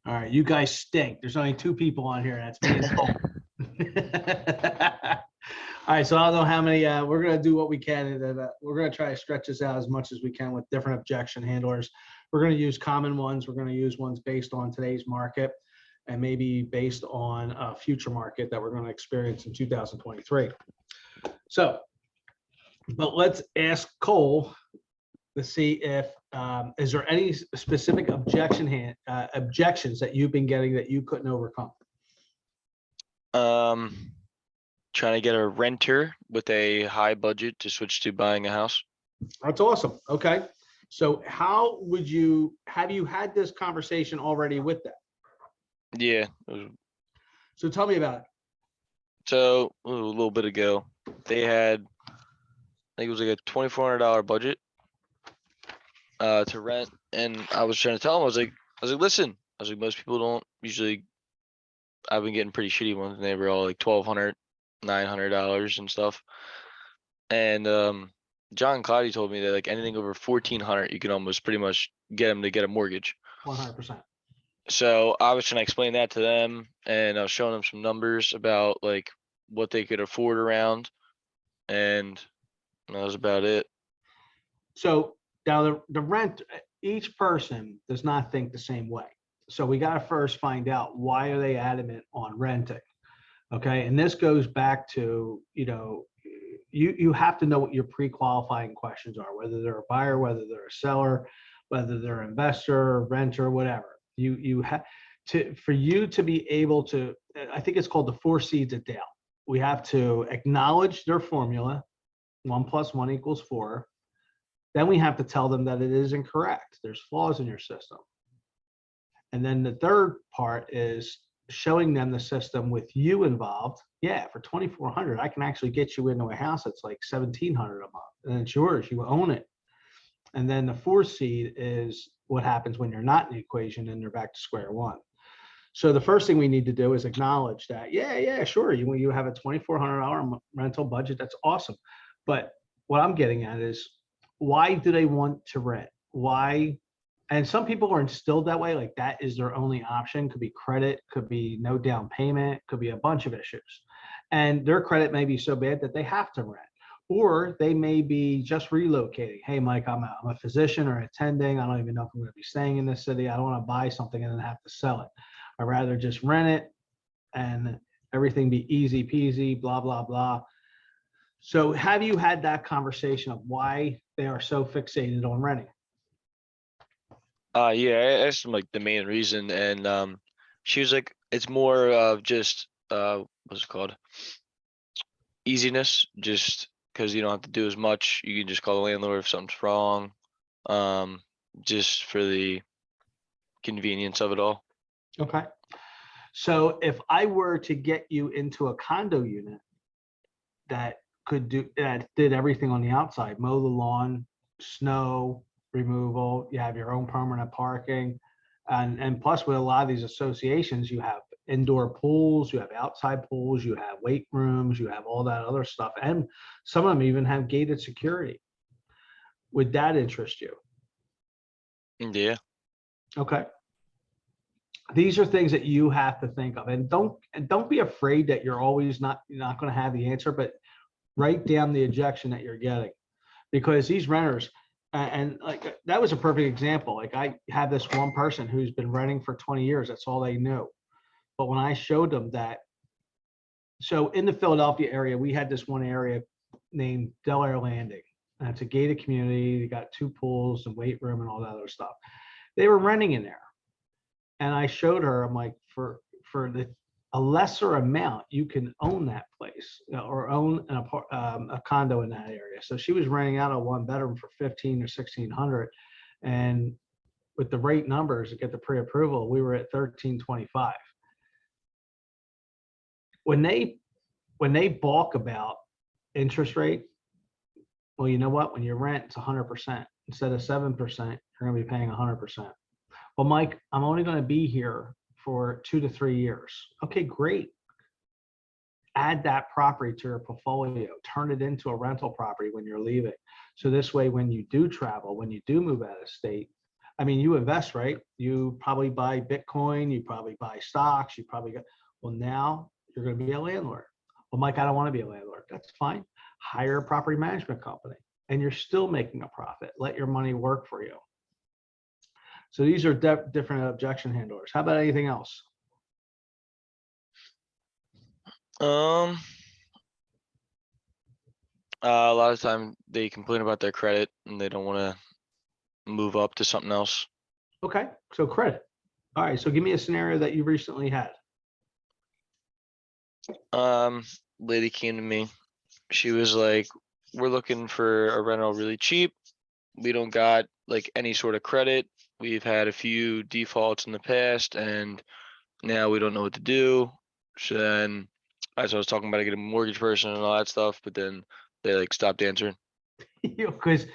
All right, you guys stink. There's only two people on here. That's me and Tom. All right, so I don't know how many. We're gonna do what we can, and we're gonna try to stretch this out as much as we can with different objection handlers. We're gonna use common ones. We're gonna use ones based on today's market, and maybe based on a future market that we're gonna experience in 2023. So, but let's ask Cole to see if is there any specific objections that you've been getting that you couldn't overcome. Trying to get a renter with a high budget to switch to buying a house. That's awesome. Okay. So how would you, have you had this conversation already with them? Yeah. So tell me about it. So a little bit ago, they had, I think it was like a $2,400 budget to rent. And I was trying to tell them, I was like, listen, most people don't usually, I've been getting pretty shitty ones and they were all like $1,200, $900 and stuff. And John Cloudy told me that like anything over 1,400, you can almost pretty much get them to get a mortgage. 100%. So I was trying to explain that to them, and I was showing them some numbers about like what they could afford around, and that was about it. So now the rent, each person does not think the same way. So we got to first find out why are they adamant on renting. Okay. And this goes back to, you have to know what your pre-qualifying questions are, whether they're a buyer, whether they're a seller, whether they're an investor, renter, whatever. You have to, for you to be able to, I think it's called the 4 seeds of doubt. We have to acknowledge their formula, 1 + 1 = 4. Then we have to tell them that it is incorrect. There's flaws in your system. And then the third part is showing them the system with you involved. Yeah, for 2,400, I can actually get you into a house that's like 1,700 a month, and it's yours. You own it. And then the 4th seed is what happens when you're not in the equation and you're back to square one. So the first thing we need to do is acknowledge that, yeah, sure, you have a $2,400 rental budget. That's awesome. But what I'm getting at is, why do they want to rent? Why? And some people are instilled that way, like that is their only option. Could be credit, could be no down payment, could be a bunch of issues. And their credit may be so bad that they have to rent. Or they may be just relocating. Hey, Mike, I'm a physician or attending. I don't even know if I'm going to be staying in this city. I don't want to buy something and then have to sell it. I'd rather just rent it and everything be easy peasy, blah, blah, blah. So have you had that conversation of why they are so fixated on renting? Yeah, I asked them like the main reason, and she was like, it's more of just what's it called? Easiness, just because you don't have to do as much. You can just call the landlord if something's wrong, just for the convenience of it all. Okay. So if I were to get you into a condo unit that did everything on the outside, mow the lawn, snow removal, you have your own permanent parking, and plus with a lot of these associations, you have indoor pools, you have outside pools, you have weight rooms, you have all that other stuff, and some of them even have gated security. Would that interest you? Yeah. Okay. These are things that you have to think of, and don't be afraid that you're always not going to have the answer, but write down the objection that you're getting, because these renters, and like that was a perfect example. Like I have this one person who's been renting for 20 years. That's all they knew. But when I showed them that, so in the Philadelphia area, we had this one area named Delaware Landing, and it's a gated community. They got 2 pools and weight room and all that other stuff. They were renting in there. And I showed her, I'm like, for a lesser amount, you can own that place, or own a condo in that area. So she was renting out a 1-bedroom for 1,500 or 1,600, and with the rate numbers to get the pre-approval, we were at 1,325. When they balk about interest rate, well, you know what? When you rent, it's 100% instead of 7%. You're going to be paying 100%. Well, Mike, I'm only going to be here for 2 to 3 years. Okay, great. Add that property to your portfolio. Turn it into a rental property when you're leaving. So this way, when you do travel, when you do move out of state, I mean, you invest, right? You probably buy Bitcoin, you probably buy stocks, you probably got, well, now you're going to be a landlord. Well, Mike, I don't want to be a landlord. That's fine. Hire a property management company and you're still making a profit. Let your money work for you. So these are different objection handlers. How about anything else? Um, a lot of time they complain about their credit and they don't want to move up to something else. Okay, so credit. All right, so give me a scenario that you recently had. Lady came to me. She was like, we're looking for a rental really cheap. We don't got like any sort of credit. We've had a few defaults in the past and now we don't know what to do. So then as I was talking about, I get a mortgage person and all that stuff, but then they like stopped answering. Because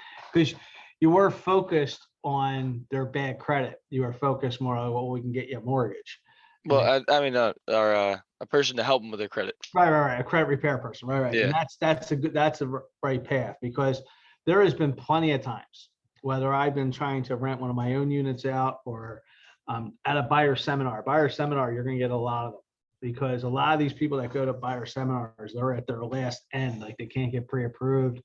you were focused on their bad credit. You were focused more on, well, we can get you a mortgage. And Well, I mean, a person to help them with their credit. right. A credit repair person. Right. And Yeah. that's a right path, because there has been plenty of times, whether I've been trying to rent one of my own units out or at a buyer seminar. You're going to get a lot of them, because a lot of these people that go to buyer seminars, they're at their last end. Like they can't get pre-approved.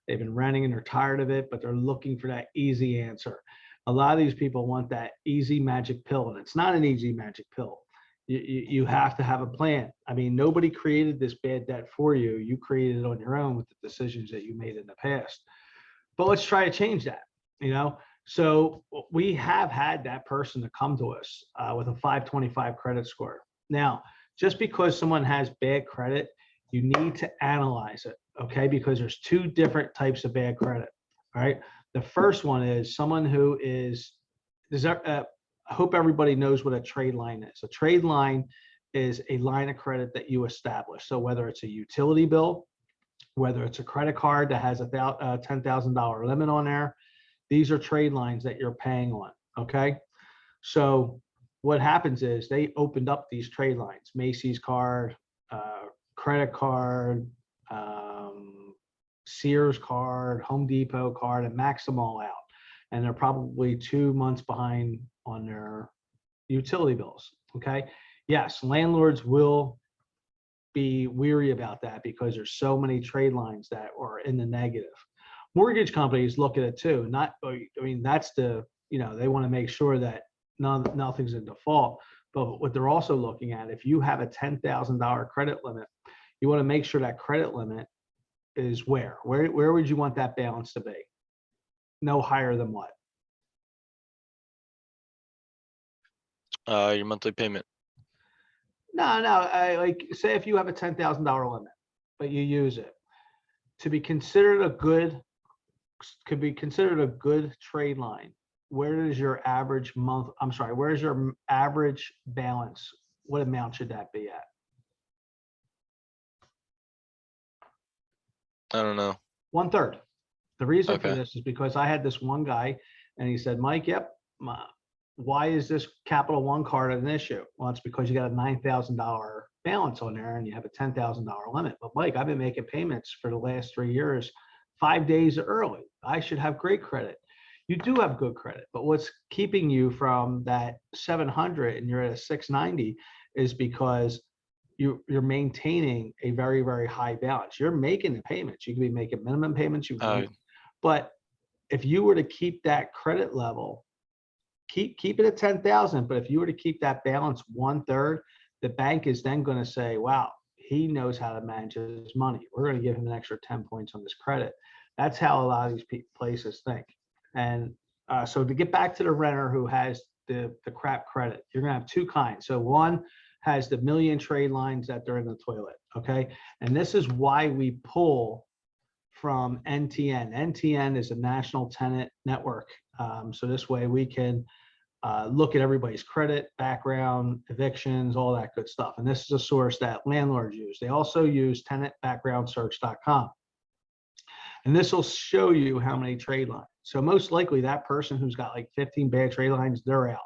They've been renting and they're tired of it, but they're looking for that easy answer. A lot of these people want that easy magic pill, and it's not an easy magic pill. You have to have a plan. I mean, nobody created this bad debt for you. You created it on your own with the decisions that you made in the past. But let's try to change that, you know? So we have had that person to come to us with a 525 credit score. Now, just because someone has bad credit, you need to analyze it, okay? Because there's two different types of bad credit, all right? The first one is someone who is, I hope everybody knows what a trade line is. A trade line is a line of credit that you establish. So whether it's a utility bill, whether it's a credit card that has a $10,000 limit on there, these are trade lines that you're paying on, okay? So what happens is they opened up these trade lines, Macy's card, credit card, Sears card, Home Depot card, and max them all out. And they're probably 2 months behind on their utility bills, okay? Yes, landlords will be weary about that because there's so many trade lines that are in the negative. Mortgage companies look at it too. Not, I mean, that's the, they want to make sure that nothing's in default. But what they're also looking at, if you have a $10,000 credit limit, you want to make sure that credit limit is where would you want that balance to be? No higher than what? Your monthly payment. No, I like, say if you have a $10,000 limit, but you use it to be considered a good, could be considered a good trade line. Where is your average month? I'm sorry, where's your average balance? What amount should that be at? I don't know. 1/3. The reason for Okay. this is because I had this one guy and he said, Mike, yep, why is this Capital One card an issue? Well, it's because you got a $9,000 balance on there and you have a $10,000 limit. But Mike, I've been making payments for the last 3 years, 5 days early. I should have great credit. You do have good credit, but what's keeping you from that 700 and you're at a 690 is because you're maintaining a very, very high balance. You're making the payments. You could be making minimum payments, but if you were to keep that credit level, keep it at 10,000, but if you were to keep that balance 1/3, the bank is then going to say, wow, he knows how to manage his money. We're going to give him an extra 10 points on this credit. That's how a lot of these places think. And so to get back to the renter who has the crap credit, you're going to have two kinds. So one has the million trade lines that they're in the toilet, okay? And this is why we pull from NTN. NTN is a national tenant network. So this way we can look at everybody's credit, background, evictions, all that good stuff. And this is a source that landlords use. They also use tenantbackgroundsearch.com. And this will show you how many trade lines. So most likely that person who's got like 15 bad trade lines, they're out.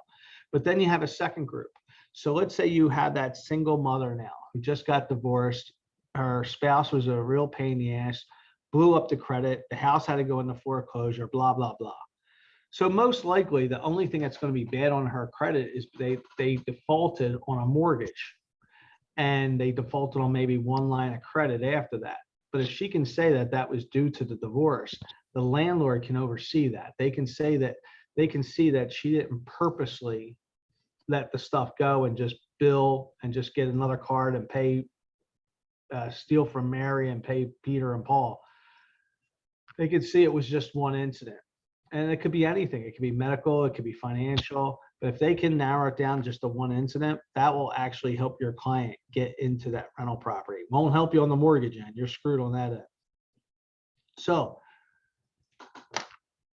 But then you have a second group. So let's say you have that single mother now who just got divorced. Her spouse was a real pain in the ass, blew up the credit. The house had to go into foreclosure, blah, blah, blah. So most likely, the only thing that's going to be bad on her credit is they defaulted on a mortgage, and they defaulted on maybe one line of credit after that. But if she can say that that was due to the divorce, the landlord can oversee that. They can say that they can see that she didn't purposely let the stuff go and just bill and just get another card and pay, steal from Mary and pay Peter and Paul. They could see it was just one incident. And it could be anything. It could be medical, it could be financial. But if they can narrow it down just to one incident, that will actually help your client get into that rental property. Won't help you on the mortgage end. You're screwed on that end. So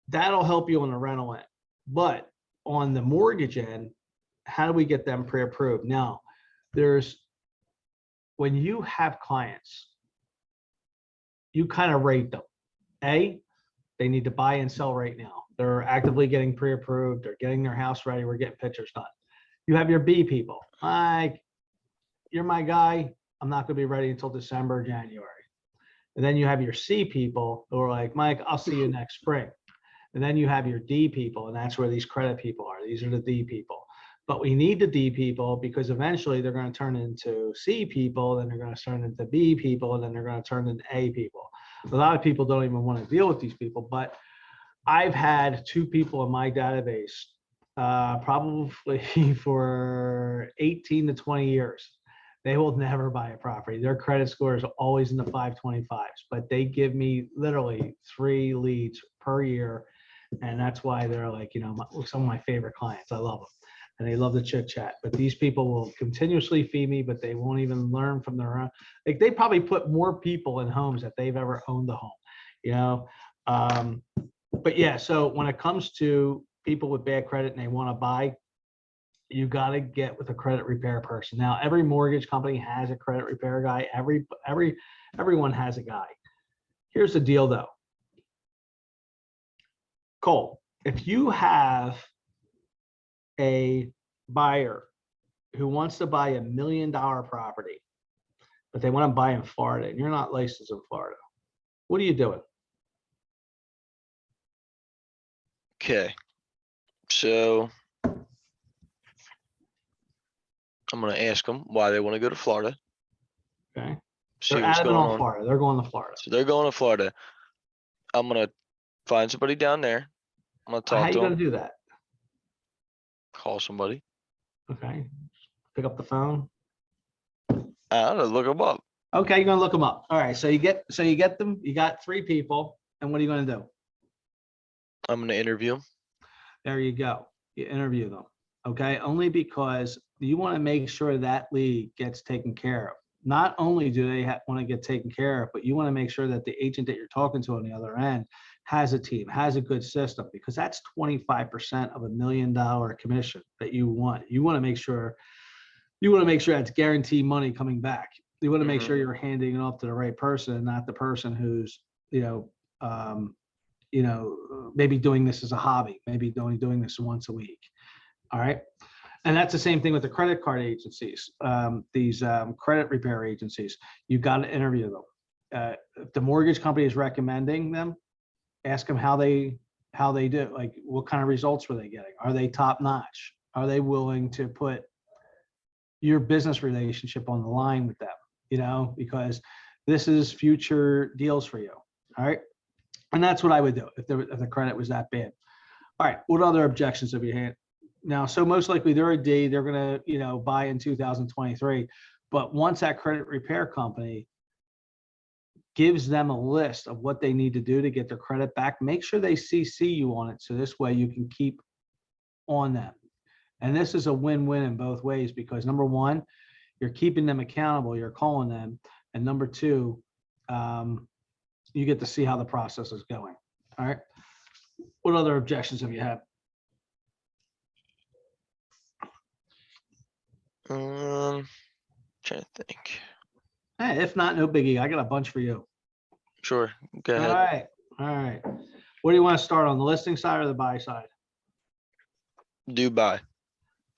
that'll help you on the rental end. But on the mortgage end, how do we get them pre-approved? Now, when you have clients, you kind of rate them. A, they need to buy and sell right now. They're actively getting pre-approved. They're getting their house ready. We're getting pictures done. You have your B people. You're my guy. I'm not going to be ready until December, January. And then you have your C people who are like, Mike, I'll see you next spring. And then you have your D people, and that's where these credit people are. These are the D people. But we need the D people because eventually they're going to turn into C people, then they're going to turn into B people, and then they're going to turn into A people. A lot of people don't even want to deal with these people, but I've had 2 people in my database probably for 18 to 20 years. They will never buy a property. Their credit score is always in the 525s, but they give me literally 3 leads per year. And that's why they're like, some of my favorite clients. I love them. And they love the chit chat. But these people will continuously feed me, but they won't even learn from their own. Like, they probably put more people in homes that they've ever owned a home, But yeah, so when it comes to people with bad credit and they want to buy, you got to get with a credit repair person. Now, every mortgage company has a credit repair guy. Everyone has a guy. Here's the deal, though. Cole, if you have a buyer who wants to buy $1 million property, but they want to buy in Florida, and you're not licensed in Florida, what are you doing? Okay, so I'm gonna ask them why they want to go to Florida. Okay. See They're what's adamant going on on. Florida. They're going to Florida. So they're going to Florida. I'm gonna find somebody down there. I'm gonna How talk you to going to them, do that? call somebody. Okay. Pick up the phone. I don't know, look them up. Okay, you're going to look them up. All right. So you get them. You got 3 people. And what are you going to do? I'm gonna interview them. There you go. You interview them. Okay. Only because you want to make sure that lead gets taken care of. Not only do they want to get taken care of, but you want to make sure that the agent that you're talking to on the other end has a team, has a good system, because that's 25% of $1 million commission that you want. You want to make sure that's guaranteed money coming back. You want to make sure you're handing it off to the right person and not the person who's, maybe doing this as a hobby, maybe only doing this once a week. All right. And that's the same thing with the credit card agencies, these credit repair agencies. You got to interview them. If the mortgage company is recommending them, ask them how they do, like what kind of results were they getting? Are they top notch? Are they willing to put your business relationship on the line with them? Because this is future deals for you. All right. And that's what I would do if the credit was that bad. All right. What other objections have you had? Now, so most likely they're a D, they're going to, buy in 2023. But once that credit repair company gives them a list of what they need to do to get their credit back, make sure they CC you on it. So this way you can keep on them. And this is a win-win in both ways, because number one, you're keeping them accountable, you're calling them. And number two, you get to see how the process is going. All right. What other objections have you had? Trying to think. Hey, if not, no biggie. I got a bunch for you. Sure, go All ahead. right. All right. What do you want to start on, the listing side or the buy side? Dubai.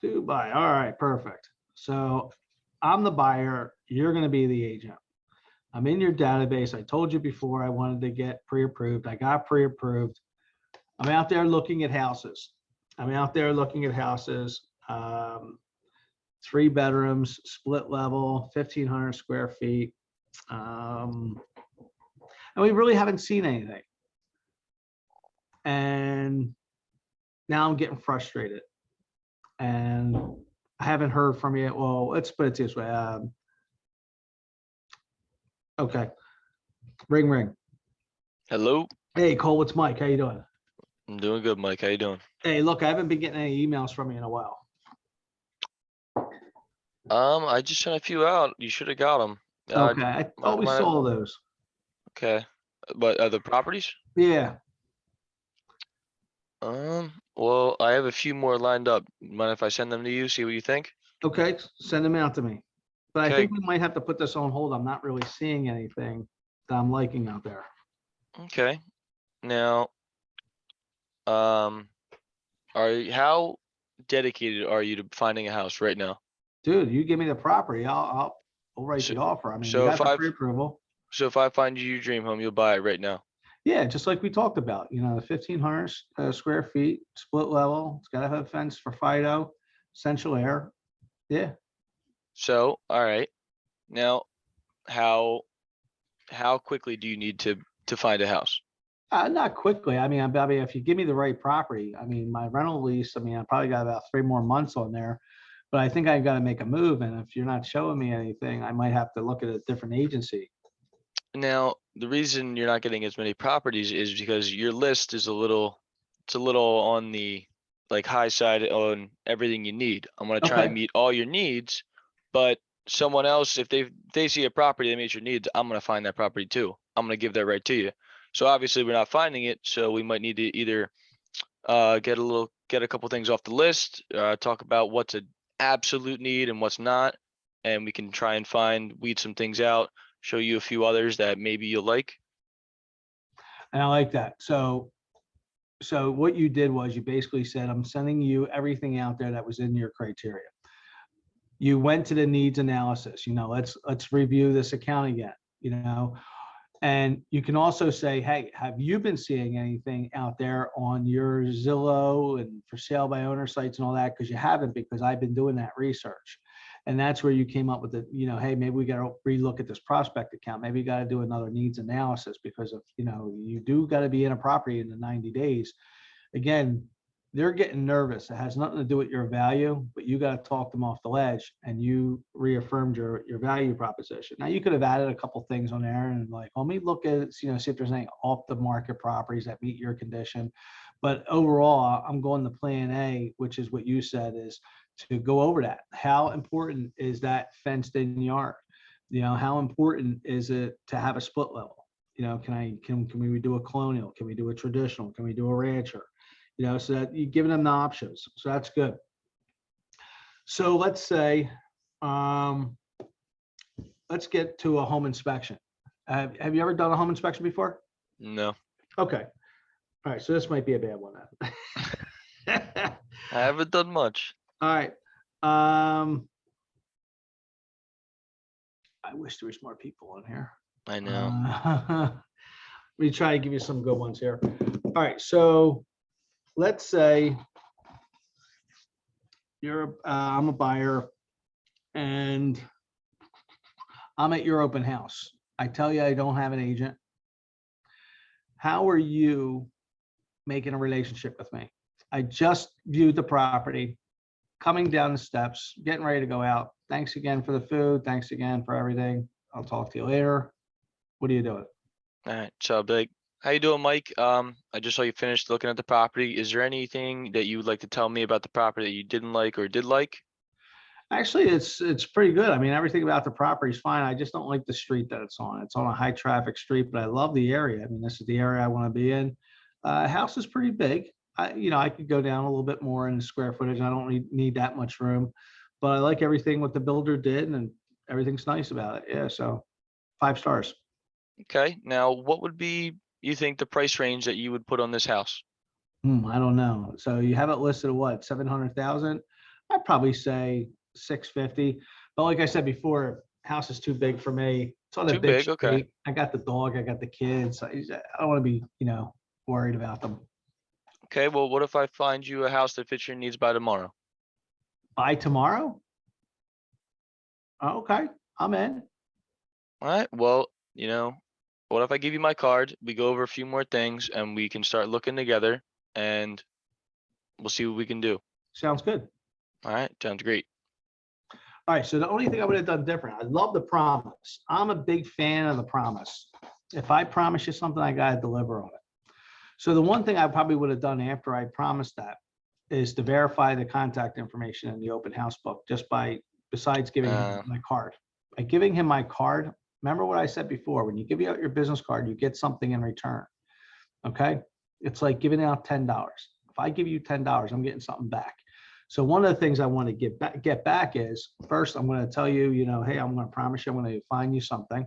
Dubai. All right. Perfect. So I'm the buyer. You're going to be the agent. I'm in your database. I told you before I wanted to get pre-approved. I got pre-approved. I'm out there looking at houses. I'm out there looking at houses. 3 bedrooms, split level, 1,500 square feet. And we really haven't seen anything. And now I'm getting frustrated. And I haven't heard from you. Well, let's put it this way. Okay. Ring, ring. Hello, Hey, Cole, it's Mike. How you doing? I'm doing good, Mike. How you doing? Hey, look, I haven't been getting any emails from you in a while. I just sent a few out. You should have got them. Okay. I thought we saw those. Okay, but the properties? Yeah. Well, I have a few more lined up. Mind if I send them to you? See what you think? Okay. Send them out to me. But I Okay. think we might have to put this on hold. I'm not really seeing anything that I'm liking out there. Okay. Now, how dedicated are you to finding a house right now? Dude, you give me the property. I'll write So, the offer. I mean, we so got if the I pre-approval. so if I find you your dream home, you'll buy it right now. Yeah, just like we talked about, the 1,500 square feet, split level. It's got to have a fence for Fido, central air. Yeah. So, all right. Now, how quickly do you need to find a house? Not quickly. I mean, if you give me the right property, I mean, my rental lease, I mean, I probably got about 3 more months on there, but I think I got to make a move. And if you're not showing me anything, I might have to look at a different agency. Now, the reason you're not getting as many properties is because your list is it's a little on the like high side on everything you need. I'm gonna try and Okay. meet all your needs, but someone else, if they see a property that meets your needs, I'm gonna find that property too. I'm gonna give that right to you. So obviously we're not finding it, so we might need to either get a couple things off the list, talk about what's an absolute need and what's not, and we can try and weed some things out, show you a few others that maybe you'll like. And I like that. So what you did was you basically said, I'm sending you everything out there that was in your criteria. You went to the needs analysis, let's review this account again, and you can also say, hey, have you been seeing anything out there on your Zillow and for sale by owner sites and all that? Because you haven't, because I've been doing that research. And that's where you came up with hey, maybe we got to relook at this prospect account. Maybe you got to do another needs analysis because of, you do got to be in a property in the 90 days. Again, they're getting nervous. It has nothing to do with your value, but you got to talk them off the ledge, and you reaffirmed your value proposition. Now you could have added a couple things on there and like, let me look at, see if there's any off the market properties that meet your condition. But overall, I'm going to plan A, which is what you said, is to go over that. How important is that fenced in yard? How important is it to have a split level? Can we do a colonial? Can we do a traditional? Can we do a rancher? So that you're giving them the options. So that's good. So let's say, let's get to a home inspection. Have you ever done a home inspection before? No, Okay. All right. So this might be a bad one then. I haven't done much. All right. I wish there was more people on here. I know. Let me try to give you some good ones here. All right. So let's say I'm a buyer and I'm at your open house. I tell you, I don't have an agent. How are you making a relationship with me? I just viewed the property, coming down the steps, getting ready to go out. Thanks again for the food. Thanks again for everything. I'll talk to you later. What are you doing? All right, so I'll be like, how you doing, Mike? I just saw you finished looking at the property. Is there anything that you would like to tell me about the property that you didn't like or did like? Actually, it's pretty good. I mean, everything about the property is fine. I just don't like the street that it's on. It's on a high traffic street, but I love the area. I mean, this is the area I want to be in. House is pretty big. I could go down a little bit more in the square footage. I don't need that much room, but I like everything what the builder did, and everything's nice about it. Yeah, so 5 stars. Okay, now what would be, you think, the price range that you would put on this house? I don't know. So you have it listed at what, 700,000? I'd probably say 650. But like I said before, house is too big for me. It's on a Too big big, okay. street. I got the dog, I got the kids. I don't want to be, worried about them. Okay, well, what if I find you a house that fits your needs by tomorrow? By tomorrow? Okay, I'm in. Alright, well, what if I give you my card? We go over a few more things and we can start looking together and we'll see what we can do. Sounds good. Alright, sounds great. All right, so the only thing I would have done different, I love the promise. I'm a big fan of the promise. If I promise you something, I gotta deliver on it. So the one thing I probably would have done after I promised that is to verify the contact information in the open house book, just besides giving him my card. By giving him my card, remember what I said before, when you give out your business card, you get something in return. Okay? It's like giving out $10. If I give you $10, I'm getting something back. So one of the things I want to get back is, first, I'm going to tell you, hey, I'm going to promise you I'm going to find you something.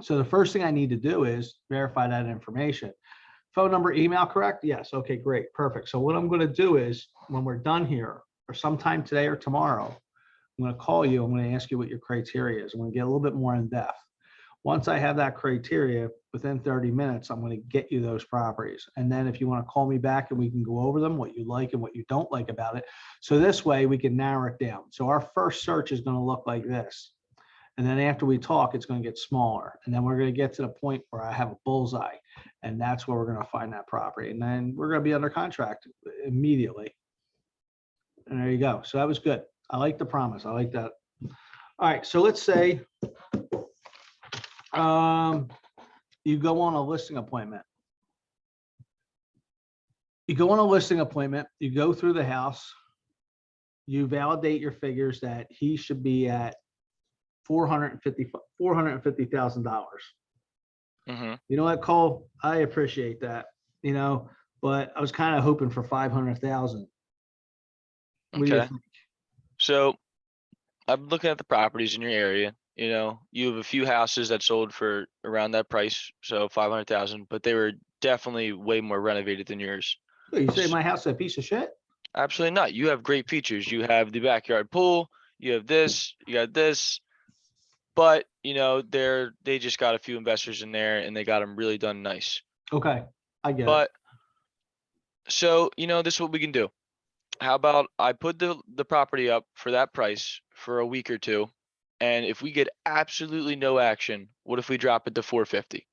So the first thing I need to do is verify that information. Phone number, email, correct? Yes. Okay, great. Perfect. So what I'm going to do is, when we're done here, or sometime today or tomorrow, I'm going to call you. I'm going to ask you what your criteria is. I'm going to get a little bit more in depth. Once I have that criteria, within 30 minutes, I'm going to get you those properties. And then if you want to call me back and we can go over them, what you like and what you don't like about it. So this way we can narrow it down. So our first search is going to look like this. And then after we talk, it's going to get smaller. And then we're going to get to the point where I have a bullseye. And that's where we're going to find that property. And then we're going to be under contract immediately. And there you go. So that was good. I like the promise. I like that. All right. So let's say you go on a listing appointment. You go on a listing appointment, you go through the house, you validate your figures that he should be at $450,000. You know what, Cole? I appreciate that, but I was kind of hoping for 500,000. What do you Okay. think? So I'm looking at the properties in your area. You have a few houses that sold for around that price, so 500,000, but they were definitely way more renovated than yours. Oh, you say my house is a piece of shit? Absolutely not. You have great features. You have the backyard pool. You have this. You got this. But they just got a few investors in there, and they got them really done nice. Okay, I get it. But so this is what we can do. How about I put the property up for that price for a week or two, and if we get absolutely no action, what if we drop it to 450?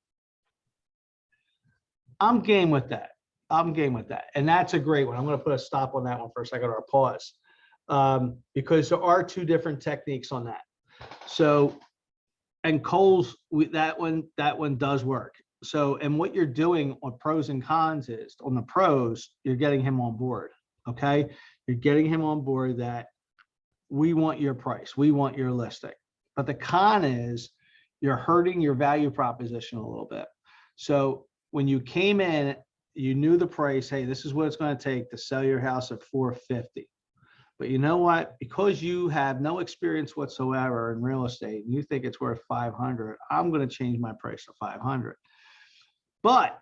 I'm game with that. And that's a great one. I'm going to put a stop on that one for a second, or a pause, because there are two different techniques on that. So, and Cole's, that one does work. So, and what you're doing on pros and cons is, on the pros, you're getting him on board. Okay. You're getting him on board that we want your price. We want your listing. But the con is you're hurting your value proposition a little bit. So when you came in, you knew the price. Hey, this is what it's going to take to sell your house at 450. But you know what? Because you have no experience whatsoever in real estate and you think it's worth 500, I'm going to change my price to 500. But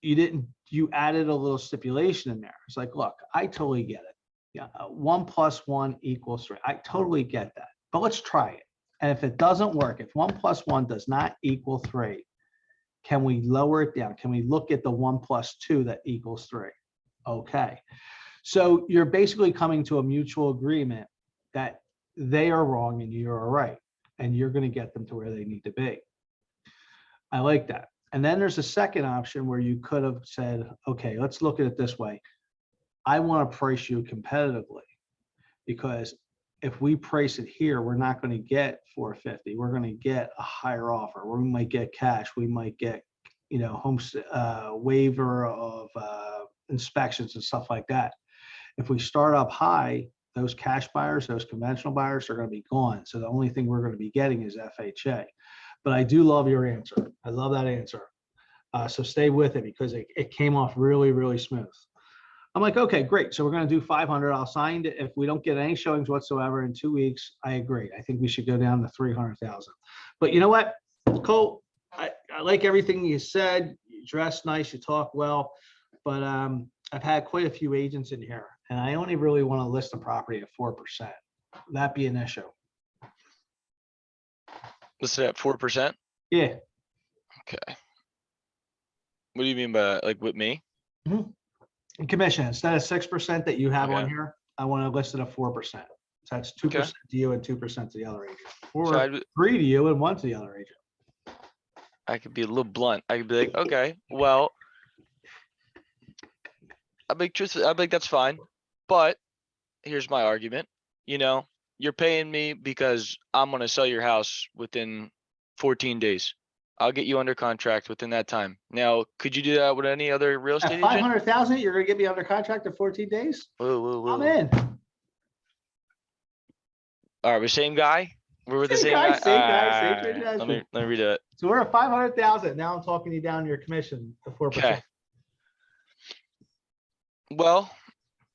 you added a little stipulation in there. It's like, look, I totally get it. Yeah, 1 + 1 = 3. I totally get that. But let's try it. And if it doesn't work, if 1 + 1 does not equal 3, can we lower it down? Can we look at the 1 + 2 that equals 3? Okay. So you're basically coming to a mutual agreement that they are wrong and you're right, and you're going to get them to where they need to be. I like that. And then there's a second option where you could have said, okay, let's look at it this way. I want to price you competitively, because if we price it here, we're not going to get 450. We're going to get a higher offer. We might get cash. We might get, waiver of inspections and stuff like that. If we start up high, those cash buyers, those conventional buyers are going to be gone. So the only thing we're going to be getting is FHA. But I do love your answer. I love that answer. So stay with it, because it came off really, really smooth. I'm like, okay, great. So we're going to do 500. I'll sign it. If we don't get any showings whatsoever in 2 weeks, I agree. I think we should go down to 300,000. But you know what, Cole, I like everything you said. You dress nice, you talk well, but I've had quite a few agents in here, and I only really want to list a property at 4%. That be an issue. Listed at 4%? Yeah. Okay. What do you mean by, like, with me? Mm-hmm. Commission, instead of 6% that you have on Okay. here, I want to list it at 4%. So that's 2% to you and 2% to the other agent. So Or 3 to you and 1 to the other agent. I could be a little blunt. I could be like, okay, well, I'll be truthful. I'll be like, that's fine. But here's my argument. You know, you're paying me because I'm gonna sell your house within 14 days. I'll get you under contract within that time. Now, could you do that with any other real At estate agent? 500,000, you're gonna get me under contract in 14 days? Whoa, whoa, I'm whoa. in. All right, we're same guy. We're with the Same same guy, guy. same guy, same Alright, transaction. let me read it. So we're at 500,000. Now I'm talking you down your commission to 4%. Okay. Well,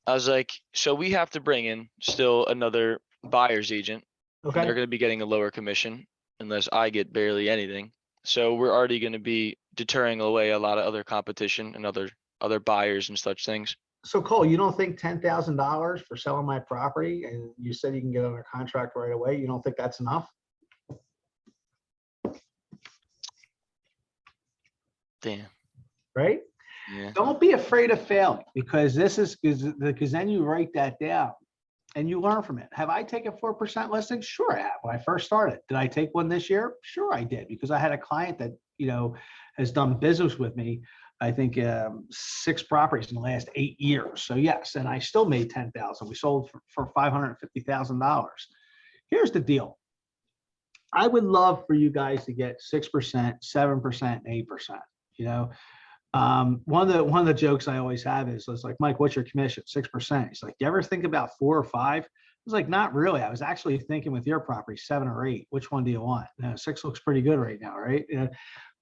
I was like, so we have to bring in still another buyer's agent. They're Okay. gonna be getting a lower commission unless I get barely anything. So we're already gonna be deterring away a lot of other competition and other buyers and such things. So Cole, you don't think $10,000 for selling my property, and you said you can get under contract right away? You don't think that's enough? Damn. Right? Yeah. Don't be afraid of failing, because this is because then you write that down and you learn from it. Have I taken 4% listings? Sure, I have. When I first started, did I take one this year? Sure, I did, because I had a client that has done business with me. I think 6 properties in the last 8 years. So yes, and I still made 10,000. We sold for $550,000. Here's the deal. I would love for you guys to get 6%, 7%, 8%. One of the jokes I always have is, it's like, Mike, what's your commission? 6%. He's like, you ever think about 4 or 5? I was like, not really. I was actually thinking with your property, 7 or 8. Which one do you want? 6 looks pretty good right now, right?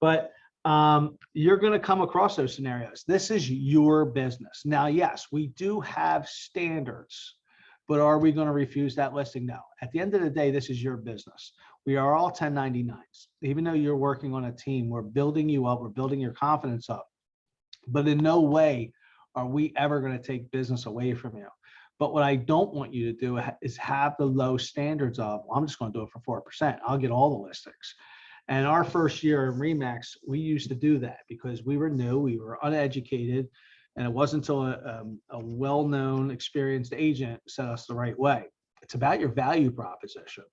But you're going to come across those scenarios. This is your business. Now, yes, we do have standards, but are we going to refuse that listing? No. At the end of the day, this is your business. We are all 1099s. Even though you're working on a team, we're building you up. We're building your confidence up. But in no way are we ever going to take business away from you. But what I don't want you to do is have the low standards of, well, I'm just going to do it for 4%. I'll get all the listings. And our first year in Remax, we used to do that because we were new, we were uneducated, and it wasn't until a well-known, experienced agent set us the right way. It's about your value proposition.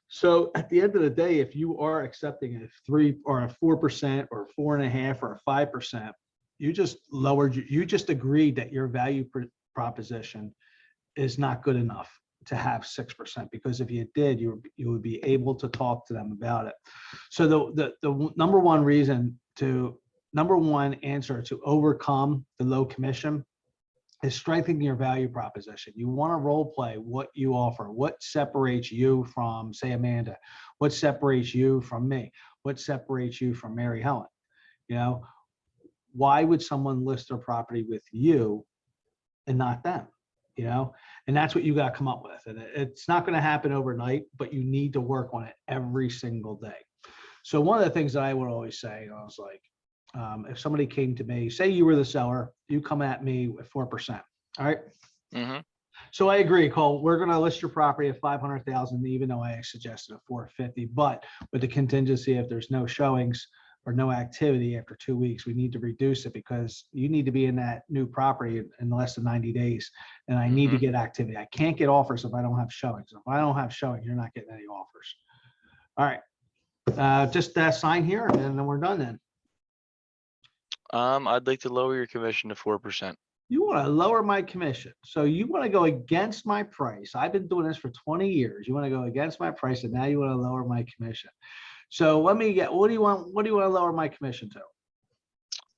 So at the end of the day, if you are accepting a 3 or a 4% or 4.5 or a 5%, you just agreed that your value proposition is not good enough to have 6%, because if you did, you would be able to talk to them about it. So the number one answer to overcome the low commission is strengthening your value proposition. You want to role play what you offer, what separates you from, say, Amanda, what separates you from me, what separates you from Mary Helen. Why would someone list their property with you and not them? And that's what you got to come up with. And it's not going to happen overnight, but you need to work on it every single day. So one of the things that I would always say, I was like, if somebody came to me, say you were the seller, you come at me with 4%. All right. Mm-hmm. So I agree, Cole. We're going to list your property at 500,000, even though I suggested a 450. But with the contingency, if there's no showings or no activity after 2 weeks, we need to reduce it, because you need to be in that new property in less than 90 days. And I need to get activity. I can't get offers if I don't have showings. If I don't have showings, you're not getting any offers. All right. Just sign here and then we're done then. I'd like to lower your commission to 4%. You want to lower my commission. So you want to go against my price. I've been doing this for 20 years. You want to go against my price, and now you want to lower my commission. So what do you want to lower my commission to?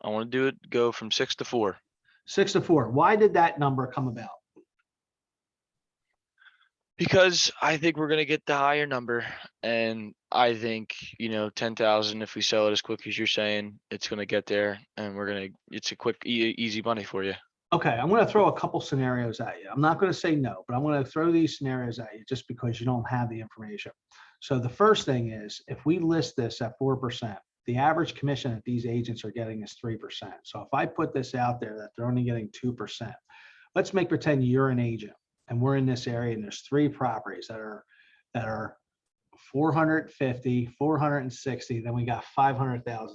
I want to go from 6 to 4. 6 to 4. Why did that number come about? Because I think we're going to get the higher number. And I think, 10,000, if we sell it as quick as you're saying, it's going to get there, and it's a quick, easy money for you. Okay, I'm going to throw a couple scenarios at you. I'm not going to say no, but I'm going to throw these scenarios at you just because you don't have the information. So the first thing is, if we list this at 4%, the average commission that these agents are getting is 3%. So if I put this out there that they're only getting 2%, let's pretend you're an agent and we're in this area and there's 3 properties that are 450, 460, then we got $500,000.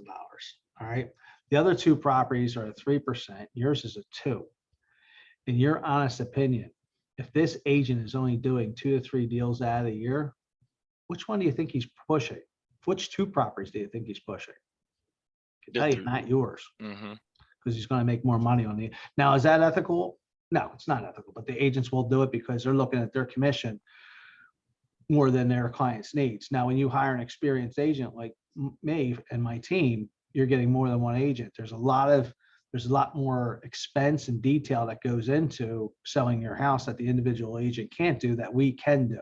All right. The other 2 properties are at 3%. Yours is a 2. in your honest opinion, if this agent is only doing 2 to 3 deals out of a year, which one do you think he's pushing? Which 2 properties do you think he's pushing? I can tell you, not yours, Mm-hmm. because he's going to make more money on the. Now, is that ethical? No, it's not ethical, but the agents will do it because they're looking at their commission more than their clients' needs. Now, when you hire an experienced agent like me and my team, you're getting more than one agent. There's a lot more expense and detail that goes into selling your house that the individual agent can't do that we can do.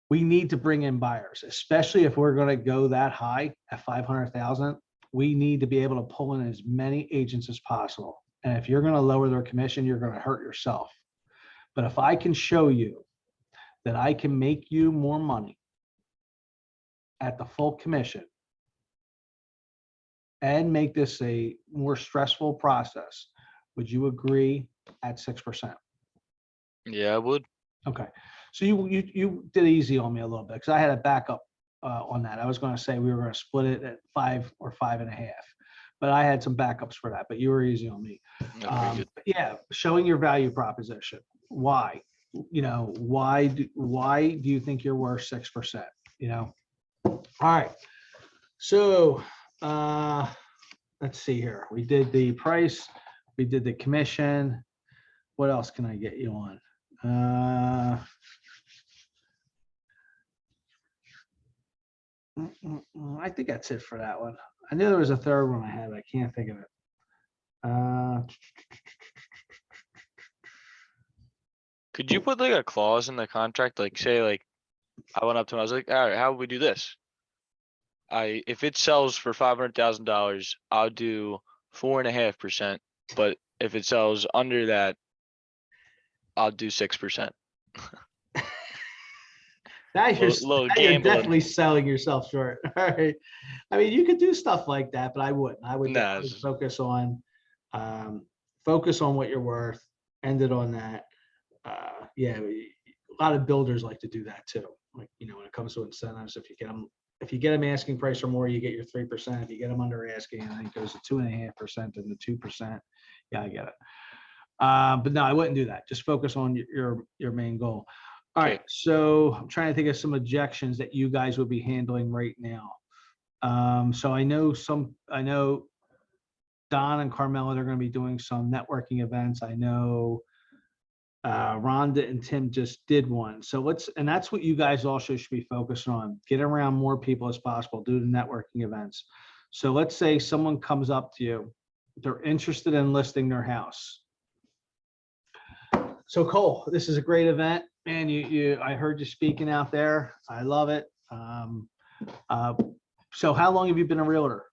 We need to bring in buyers, especially if we're going to go that high at 500,000. We need to be able to pull in as many agents as possible. And if you're going to lower their commission, you're going to hurt yourself. But if I can show you that I can make you more money at the full commission and make this a more stressful process, would you agree at 6%? Yeah, I would. Okay, so you did easy on me a little bit because I had a backup on that. I was going to say we were going to split it at 5 or 5.5, but I had some backups for that. But you were easy on me. No, very good. Yeah, showing your value proposition. Why? Why do you think you're worth 6%? All right. So let's see here. We did the price. We did the commission. What else can I get you on? I think that's it for that one. I knew there was a third one I had, but I can't think of it. Could you put like a clause in the contract, like say like I went up to him, I was like, all right, how would we do this? If it sells for $500,000, I'll do 4.5%. But if it sells under that, I'll do 6%. Now you're, Little now you're gambling. definitely selling yourself short. All right. I mean, you could do stuff like that, but I wouldn't. I would Nah, definitely focus on what you're worth. End it on that. Yeah, a lot of builders like to do that too. Like, when it comes to incentives, if you get them asking price or more, you get your 3%. If you get them under asking, and then it goes to 2.5% and the 2%. Yeah, I get it. But no, I wouldn't do that. Just focus on your main goal. All right. So I'm trying to think of some objections that you guys would be handling right now. So I know Don and Carmela, they're going to be doing some networking events. I know Rhonda and Tim just did one. So and that's what you guys also should be focused on. Get around more people as possible, do the networking events. So let's say someone comes up to you, they're interested in listing their house. So Cole, this is a great event, man. I heard you speaking out there. I love it. So how long have you been a realtor?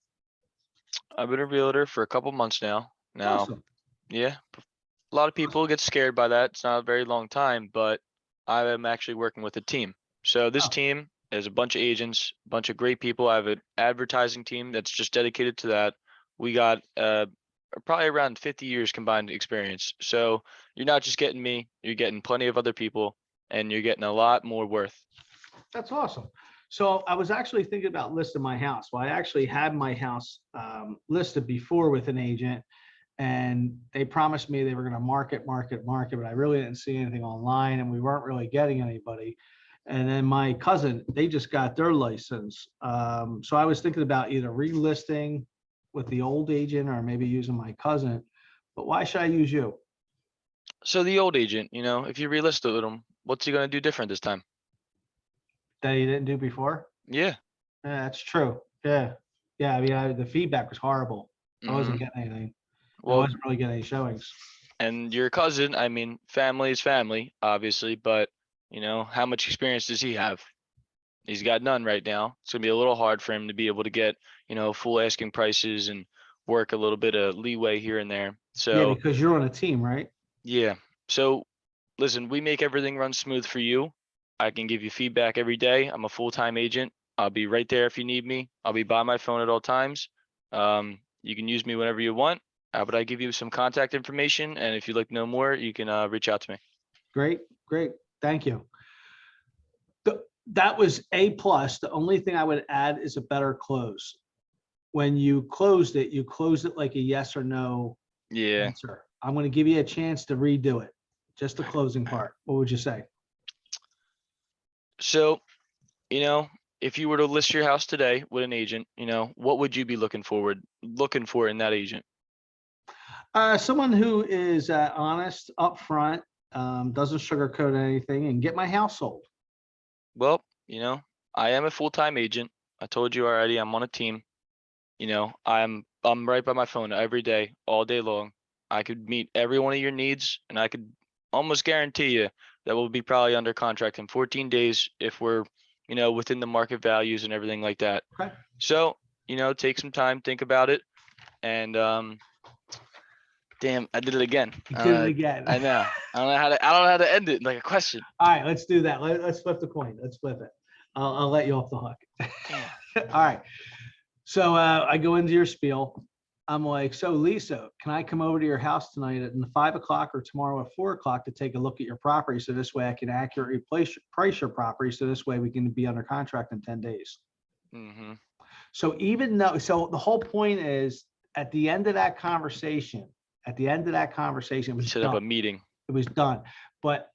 I've been a realtor for a couple months now. Awesome. Yeah, a lot of people get scared by that. It's not a very long time, but I am actually working with a team. So this team is a bunch of agents, a bunch of great people. I have an advertising team that's just dedicated to that. We got probably around 50 years combined experience. So you're not just getting me, you're getting plenty of other people, and you're getting a lot more worth. That's awesome. So I was actually thinking about listing my house. Well, I actually had my house listed before with an agent, and they promised me they were going to market, but I really didn't see anything online, and we weren't really getting anybody. And then my cousin, they just got their license. So I was thinking about either relisting with the old agent or maybe using my cousin. But why should I use you? So the old agent, if you relist with him, what's he going to do different this time? That he didn't do before? Yeah, that's true. Yeah. I mean, the feedback was horrible. I wasn't getting anything. I wasn't really getting any showings. And your cousin, I mean, family is family, obviously, but how much experience does he have? He's got none right now. It's gonna be a little hard for him to be able to get, full asking prices and work a little bit of leeway here and there. So yeah, because you're on a team, right? Yeah. So listen, we make everything run smooth for you. I can give you feedback every day. I'm a full-time agent. I'll be right there if you need me. I'll be by my phone at all times. You can use me whenever you want. But I give you some contact information, and if you'd like to know more, you can reach out to me. Great. Thank you. That was A+. The only thing I would add is a better close. When you closed it like a yes or no answer. I'm going to give you a chance to redo it. Just the closing part. What would you say? So, if you were to list your house today with an agent, what would you be looking for in that agent? Someone who is honest, upfront, doesn't sugarcoat anything, and get my house sold. Well, I am a full-time agent. I told you already, I'm on a team. I'm right by my phone every day, all day long. I could meet every one of your needs, and I could almost guarantee you that we'll be probably under contract in 14 days if we're, within the market values and everything like that. Okay. So, take some time, think about it, and damn, I did it again. You did it again. I know. I don't know how to end it like a question. All right, let's do that. Let's flip the coin. Let's flip it. I'll let you off the hook. Damn. All right. So I go into your spiel. I'm like, so Lisa, can I come over to your house tonight at 5 o'clock or tomorrow at 4 o'clock to take a look at your property? So this way I can accurately price your property. So this way we can be under contract in 10 days. Mm-hmm. So so the whole point is at the end of that conversation, it was Set up a done. meeting. It was done. But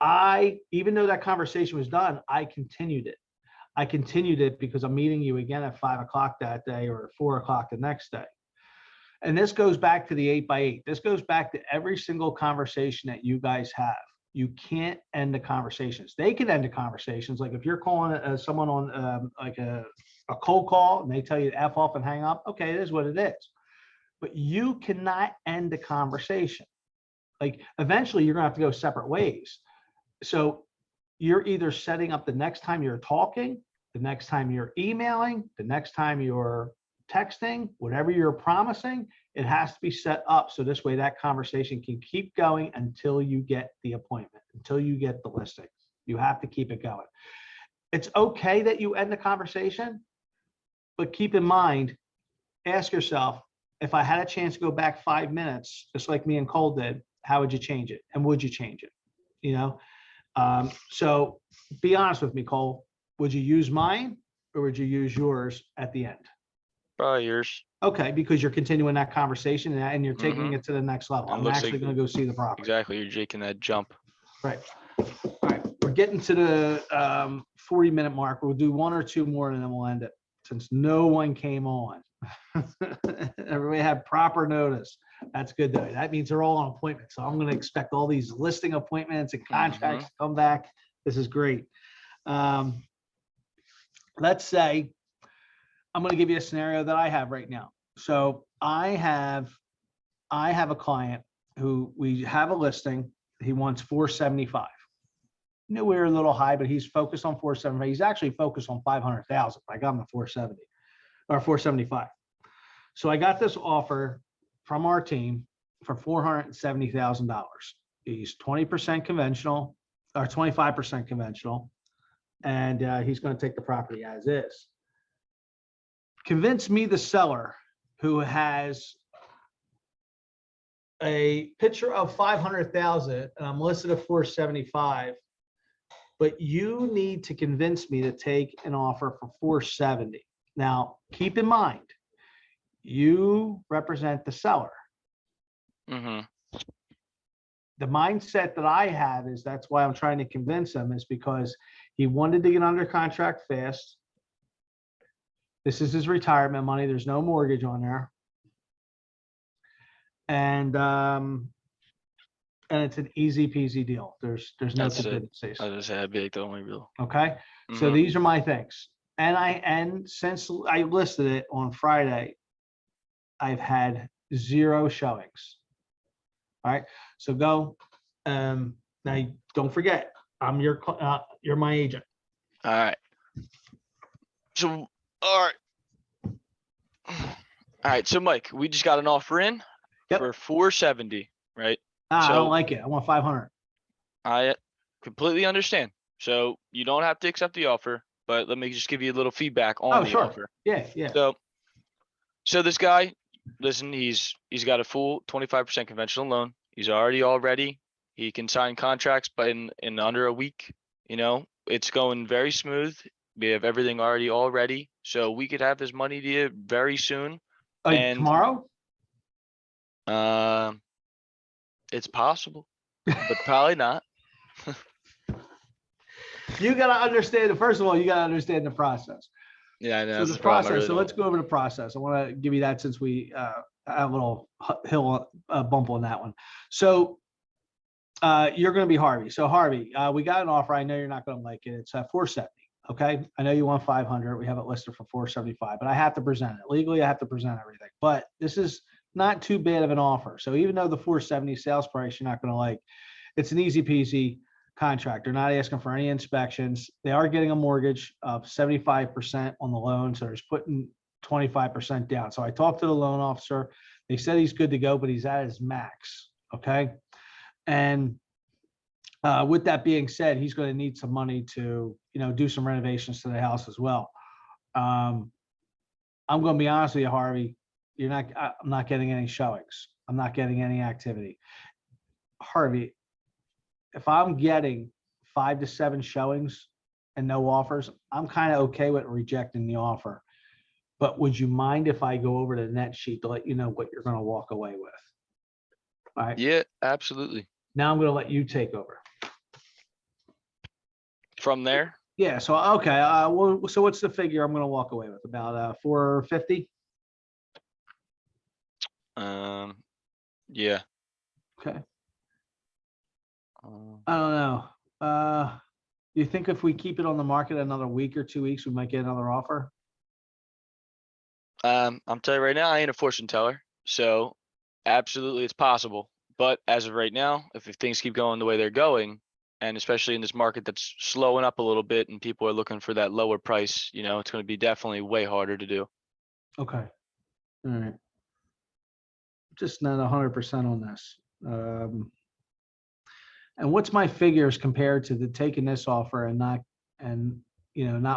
even though that conversation was done, I continued it. Because I'm meeting you again at 5 o'clock that day or 4 o'clock the next day. And this goes back to the 8x8. This goes back to every single conversation that you guys have. You can't end the conversations. They can end the conversations. Like if you're calling someone on like a cold call and they tell you to F off and hang up, okay, it is what it is. But you cannot end the conversation. Like eventually you're gonna have to go separate ways. So you're either setting up the next time you're talking, the next time you're emailing, the next time you're texting, whatever you're promising, it has to be set up. So this way that conversation can keep going until you get the appointment, until you get the listing. You have to keep it going. It's okay that you end the conversation, but keep in mind, ask yourself, if I had a chance to go back 5 minutes, just like me and Cole did, how would you change it? And would you change it? So be honest with me, Cole. Would you use mine or would you use yours at the end? Probably yours. Okay, because you're continuing that conversation and you're taking Mhm. it to the next level. It I'm looks actually like- going to go see the property. Exactly. You're jaking that jump. Right. All right. We're getting to the 40-minute mark. We'll do one or two more and then we'll end it since no one came on. Everybody had proper notice. That's good though. That means they're all on appointment. So I'm going to expect all these listing appointments and contracts to come back. This is great. Let's say I'm going to give you a scenario that I have right now. So I have a client who we have a listing. He wants 475. Knew we were a little high, but he's focused on 475. He's actually focused on 500,000. I got him to 470 or 475. So I got this offer from our team for $470,000. He's 20% conventional or 25% conventional, and he's going to take the property as is. Convince me, the seller, who has a picture of 500,000 and I'm listed at 475, but you need to convince me to take an offer for 470. Now, keep in mind, you represent the seller. Mm-hmm. The mindset that I have is that's why I'm trying to convince him, is because he wanted to get under contract fast. This is his retirement money. There's no mortgage on there. And it's an easy peasy deal. There's no That's it. contingencies. I was gonna say that'd be like the only real. Okay. So Mhm. these are my things. And since I listed it on Friday, I've had 0 showings. All right. So go. Now don't forget, you're my agent. All right. So, all right. All right. So, Mike, we just got an offer in Yep. for 470, right? I So- don't like it. I want 500. I completely understand. So you don't have to accept the offer, but let me just give you a little feedback on Oh, the sure. offer. Yeah. Yeah. So this guy, listen, he's got a full 25% conventional loan. He's already all ready. He can sign contracts, but in under a week, it's going very smooth. We have everything already all ready. So we could have this money to you very soon. Like and- tomorrow? It's possible, but probably not. You gotta understand, first of all, you gotta understand the process. Yeah, I know So that's the the problem. I process, really so don't. let's go over the process. I want to give you that since we have a little hill bump on that one. So you're going to be Harvey. So Harvey, we got an offer. I know you're not going to like it. It's 470. Okay. I know you want 500. We have it listed for 475, but I have to present it legally. I have to present everything, but this is not too bad of an offer. So even though the 470 sales price, you're not going to like, it's an easy peasy contract. They're not asking for any inspections. They are getting a mortgage of 75% on the loan. So there's putting 25% down. So I talked to the loan officer. They said he's good to go, but he's at his max. Okay. And with that being said, he's going to need some money to, do some renovations to the house as well. I'm going to be honest with you, Harvey. I'm not getting any showings. I'm not getting any activity. Harvey, if I'm getting 5 to 7 showings and no offers, I'm kind of okay with rejecting the offer. But would you mind if I go over to the net sheet to let you know what you're going to walk away with? All right. Yeah, absolutely. Now I'm going to let you take over. From there, Yeah. So, okay. Well, so what's the figure I'm going to walk away with? About 450? yeah. Okay. Um, I don't know. Do you think if we keep it on the market another week or 2 weeks, we might get another offer? I'm telling you right now, I ain't a fortune teller, so absolutely it's possible. But as of right now, if things keep going the way they're going, and especially in this market that's slowing up a little bit and people are looking for that lower price, it's going to be definitely way harder to do. Okay. All right. Just not 100% on this. And what's my figures compared to the taking this offer and not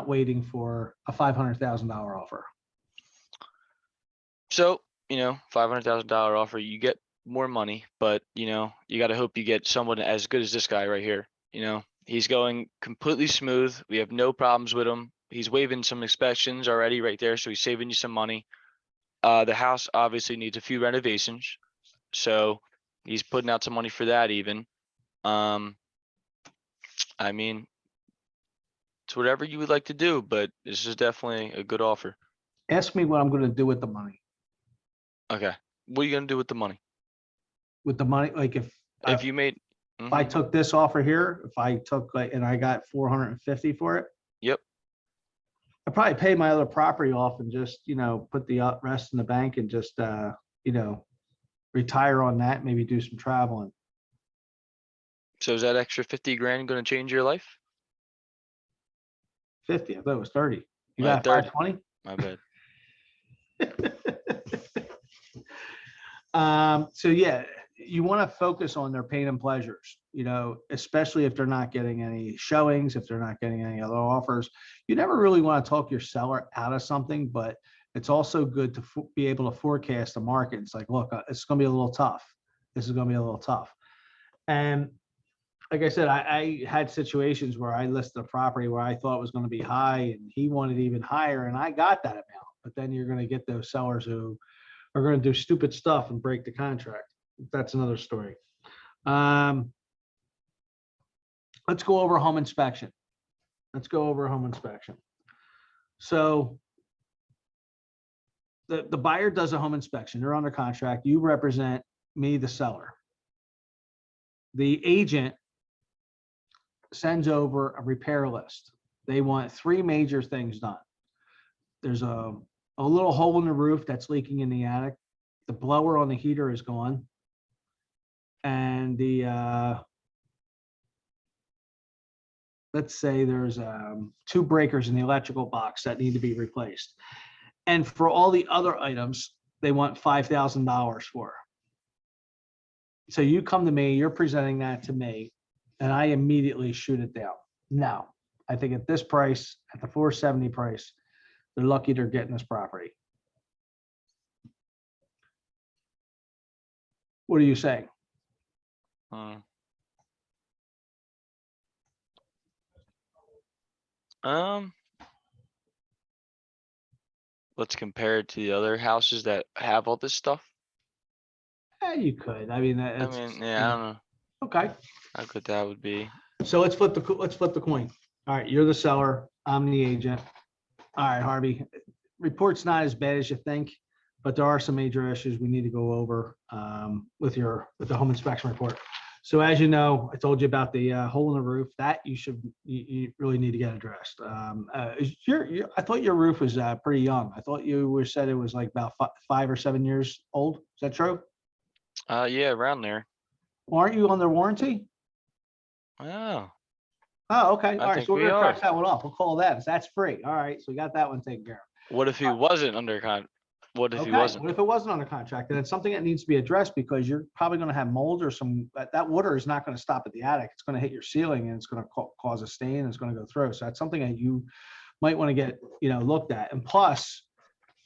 waiting for a $500,000 offer? So, $500,000 offer, you get more money, but you got to hope you get someone as good as this guy right here. He's going completely smooth. We have no problems with him. He's waiving some inspections already right there, so he's saving you some money. The house obviously needs a few renovations, so he's putting out some money for that even. I mean, it's whatever you would like to do, but this is definitely a good offer. Ask me what I'm going to do with the money. Okay. What are you gonna do with the money? With the money, like if If you made, I mhm, took this offer here, if I took and I got 450 for it, yep. I'd probably pay my other property off and just, put the rest in the bank and just, retire on that, maybe do some traveling. So is that extra 50 grand gonna change your life? 50, I thought it was 30. You got 30. 520? My bad. So yeah, you want to focus on their pain and pleasures, especially if they're not getting any showings, if they're not getting any other offers. You never really want to talk your seller out of something, but it's also good to be able to forecast the market. It's like, look, it's going to be a little tough. This is going to be a little tough. And like I said, I had situations where I listed a property where I thought was going to be high and he wanted even higher and I got that amount. But then you're going to get those sellers who are going to do stupid stuff and break the contract. That's another story. Let's go over home inspection. Let's go over home inspection. So the buyer does a home inspection. They're under contract. You represent me, the seller. The agent sends over a repair list. They want 3 major things done. There's a little hole in the roof that's leaking in the attic. The blower on the heater is gone. And let's say there's 2 breakers in the electrical box that need to be replaced. And for all the other items, they want $5,000 for. So you come to me, you're presenting that to me, and I immediately shoot it down. No, I think at this price, at the 470 price, they're lucky they're getting this property. What are you saying? Hmm. Let's compare it to the other houses that have all this stuff. You could. I mean, I it's, mean, yeah, I don't know okay. how good that would be. So let's flip the coin. All right, you're the seller. I'm the agent. All right, Harvey. Report's not as bad as you think, but there are some major issues we need to go over with the home inspection report. So as you know, I told you about the hole in the roof that you really need to get addressed. I thought your roof was pretty young. I thought you were said it was like about 5 or 7 years old. Is that true? Yeah, around there. Aren't you under warranty? Oh, Oh, okay. I All right. think So we're we gonna are. cross that one off. We'll call that. That's free. All right. So we got that one taken care What if he wasn't under what of. if he Okay. wasn't? What if it wasn't under contract? And it's something that needs to be addressed because you're probably gonna have mold or that water is not gonna stop at the attic. It's gonna hit your ceiling and it's gonna cause a stain and it's gonna go through. So that's something that you might want to get, looked at. And plus,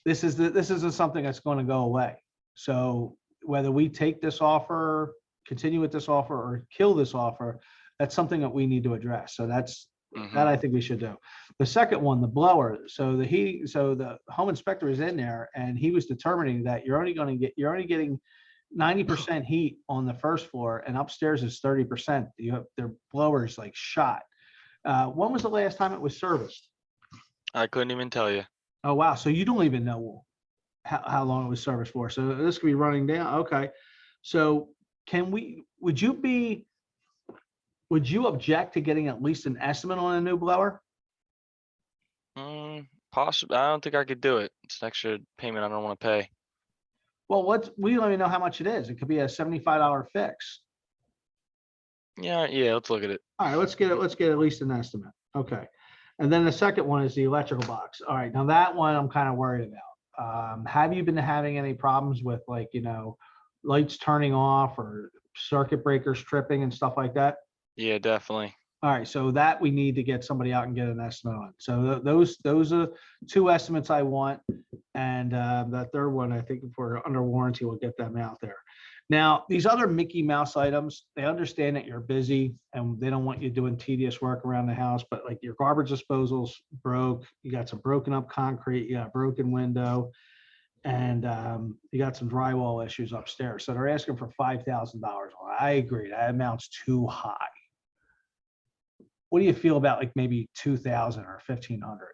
this isn't something that's going to go away. So whether we take this offer, continue with this offer, or kill this offer, that's something that we need to address. So that I think we should do. The second one, the blower. So the home inspector is in there and he was determining that you're only getting 90% heat on the first floor and upstairs is 30%. Their blower is like shot. When was the last time it was serviced? I couldn't even tell you. Oh, wow. So you don't even know how long it was serviced for. So this could be running down. Okay. So would you object to getting at least an estimate on a new blower? Possibly. I don't think I could do it. It's an extra payment I don't want to pay. Well, we don't even know how much it is. It could be a $75 fix. Yeah, let's look at it. All right, let's get at least an estimate. Okay. And then the second one is the electrical box. All right, now that one I'm kind of worried about. Have you been having any problems with lights turning off or circuit breakers tripping and stuff like that? Yeah, definitely. All right, so that we need to get somebody out and get an estimate on. So those are two estimates I want. And that third one, I think if we're under warranty, we'll get them out there. Now, these other Mickey Mouse items, they understand that you're busy and they don't want you doing tedious work around the house, but like your garbage disposals broke, you got some broken up concrete, you got a broken window, and you got some drywall issues upstairs. So they're asking for $5,000. I agree, that amounts too high. What do you feel about like maybe 2,000 or 1,500?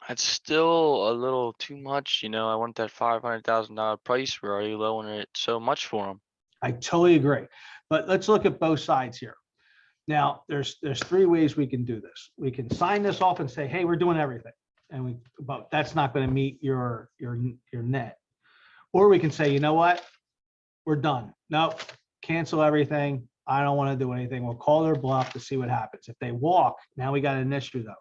That's still a little too much. I want that $500,000 price. We're already lowering it so much for him. I totally agree. But let's look at both sides here. Now, there's three ways we can do this. We can sign this off and say, hey, we're doing everything. But that's not going to meet your net. Or we can say, you know what? We're done. Nope, cancel everything. I don't want to do anything. We'll call their bluff to see what happens. If they walk, now we got an issue though.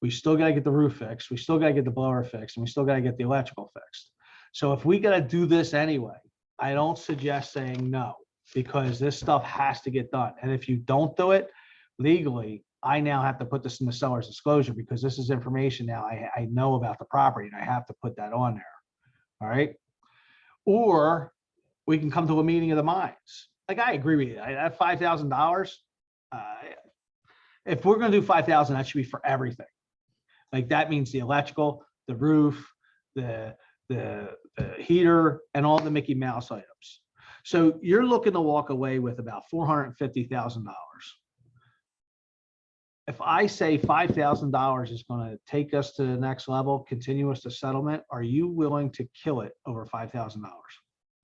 We still got to get the roof fixed. We still got to get the blower fixed, and we still got to get the electrical fixed. So if we got to do this anyway, I don't suggest saying no, because this stuff has to get done. And if you don't do it legally, I now have to put this in the seller's disclosure because this is information now I know about the property and I have to put that on there. All right. Or we can come to a meeting of the minds. Like I agree with you. At $5,000, if we're going to do 5,000, that should be for everything. Like that means the electrical, the roof, the heater, and all the Mickey Mouse items. So you're looking to walk away with about $450,000. If I say $5,000 is going to take us to the next level, continue us to settlement, are you willing to kill it over $5,000?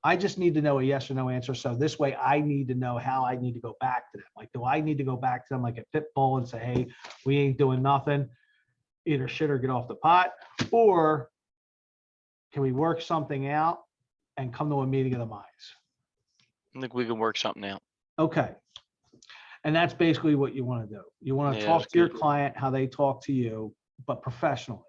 I just need to know a yes or no answer. So this way I need to know how I need to go back to them. Like, do I need to go back to them like a pit bull and say, hey, we ain't doing nothing, either shit or get off the pot? Or can we work something out and come to a meeting of the minds? I think we can work something out. Okay. And that's basically what you want to do. You want to Yeah, talk that's to your good. client how they talk to you, but professionally.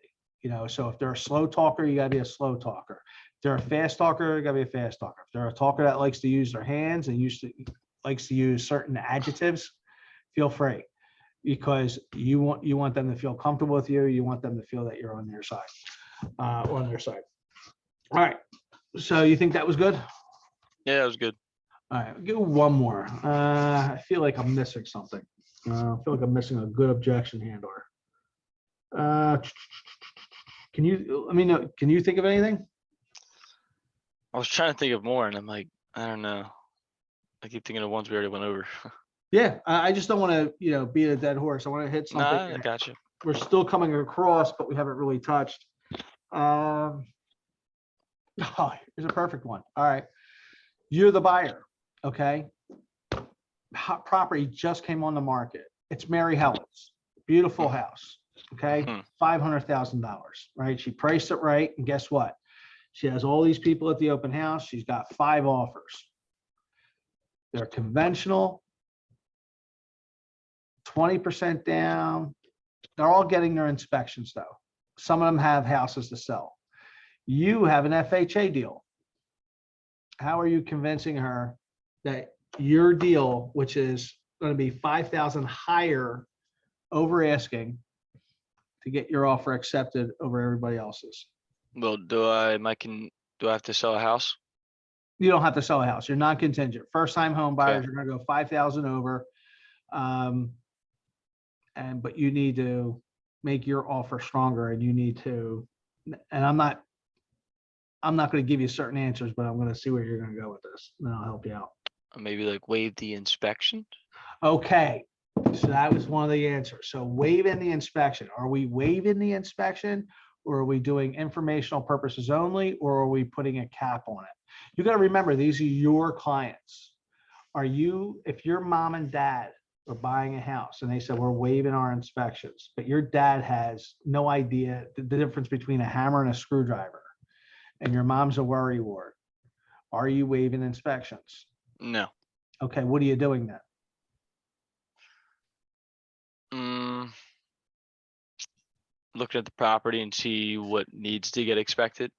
So if they're a slow talker, you got to be a slow talker. If they're a fast talker, you got to be a fast talker. If they're a talker that likes to use their hands and likes to use certain adjectives, feel free, because you want them to feel comfortable with you. You want them to feel that you're on their side. On their side. All right. So you think that was good? Yeah, that was good. All right, I'll give one more. I feel like I'm missing something. I feel like I'm missing a good objection handler. Can you think of anything? I was trying to think of more, and I'm like, I don't know. I keep thinking of ones we already went over. Yeah, I just don't want to, beat a dead horse. I want to hit something Nah, I that got you. we're still coming across, but we haven't really touched. Oh, here's a perfect one. All right. You're the buyer. Okay. Hot property just came on the market. It's Mary Helen's. Beautiful house. Okay. Hmm. $500,000. Right. She priced it right. And guess what? She has all these people at the open house. She's got 5 offers. They're conventional, 20% down. They're all getting their inspections though. Some of them have houses to sell. You have an FHA deal. How are you convincing her that your deal, which is going to be 5,000 higher over asking, to get your offer accepted over everybody else's? Well, do I have to sell a house? You don't have to sell a house. You're non-contingent. First-time home buyers, Okay. you're going to go 5,000 over. But you need to make your offer stronger, and you need to, and I'm not going to give you certain answers, but I'm going to see where you're going to go with this, and I'll help you out. Maybe like waive the inspection? Okay, so that was one of the answers. So waiving the inspection. Are we waiving the inspection, or are we doing informational purposes only, or are we putting a cap on it? You got to remember, these are your clients. If your mom and dad are buying a house and they said, we're waiving our inspections, but your dad has no idea the difference between a hammer and a screwdriver, and your mom's a worry wart, are you waiving inspections? No. Okay, what are you doing then? Looking at the property and see what needs to get expected.